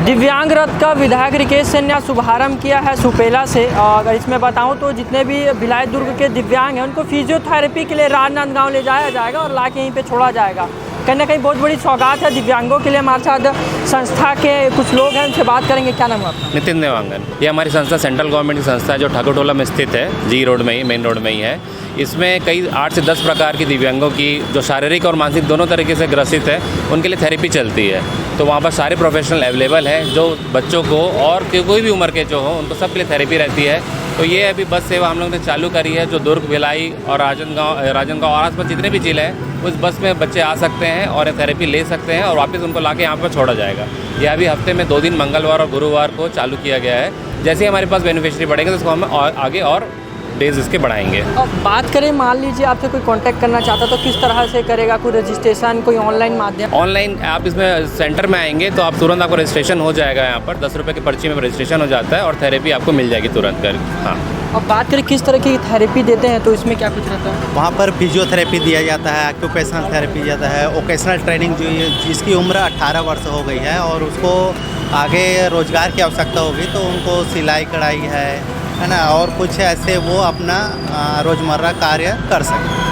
दिव्यांग रथ का विधायक रिकेश सेन ने शुभारंभ किया है सुपेला से। अगर इसमें बताऊं तो जितने भी भिलाई दुर्ग के दिव्यांग हैं उनको फिजियोथेरेपी के लिए राजनांदगांव ले जाया जाएगा और लाके यहीं पे छोड़ा जाएगा। कहीं ना कहीं बहुत बड़ी सौगात है दिव्यांगों के लिए। हमारे साथ संस्था के कुछ लोग हैं, उनसे बात करेंगे। क्या नाम है आपका? नितिन देवांगन। ये हमारी संस्था सेंट्रल गवर्नमेंट की संस्था है जो ठाकुरटोला में स्थित है, जी रोड में ही, मेन रोड में ही है। इसमें कई 8 से 10 प्रकार की दिव्यांगों की जो शारीरिक और मानसिक दोनों तरीके से ग्रसित है उनके लिए थेरेपी चलती है। तो वहाँ पर सारे प्रोफेशनल अवेलेबल हैं जो बच्चों को और कोई भी उम्र के जो हो उनको सब के लिए थेरेपी रहती है। तो ये अभी बस सेवा हम लोगों ने चालू करी है जो दुर्ग, भिलाई और राजनांदगांव और आसपास जितने भी जिले हैं उस बस में बच्चे आ सकते हैं और थेरेपी ले सकते हैं और वापस उनको लाके यहाँ पर छोड़ा जाएगा। यह अभी हफ्ते में 2 दिन मंगलवार और गुरुवार को चालू किया गया है। जैसे ही हमारे पास बेनिफिशियरी बढ़ेंगे तो उसको हम आगे और डेज इसके बढ़ाएंगे। अब बात करें, मान लीजिए आपसे कोई कांटेक्ट करना चाहता तो किस तरह से करेगा? कोई रजिस्ट्रेशन, कोई ऑनलाइन माध्यम? ऑनलाइन आप इसमें सेंटर में आएंगे तो आप तुरंत आपको रजिस्ट्रेशन हो जाएगा। यहाँ पर 10 रुपये की पर्ची में रजिस्ट्रेशन हो जाता है और थेरेपी आपको मिल जाएगी तुरंत कर। हाँ, अब बात करें किस तरह की थेरेपी देते हैं तो इसमें क्या कुछ रहता है? वहाँ पर फिजियोथेरेपी दिया जाता है, ऑक्यूपेशनल थेरेपी दिया जाता है, वोकेशनल ट्रेनिंग जो जिसकी उम्र 18 वर्ष हो गई है और उसको आगे रोजगार की आवश्यकता होगी तो उनको सिलाई कढ़ाई है ना, और कुछ ऐसे वो अपना रोज़मर्रा कार्य कर सकें।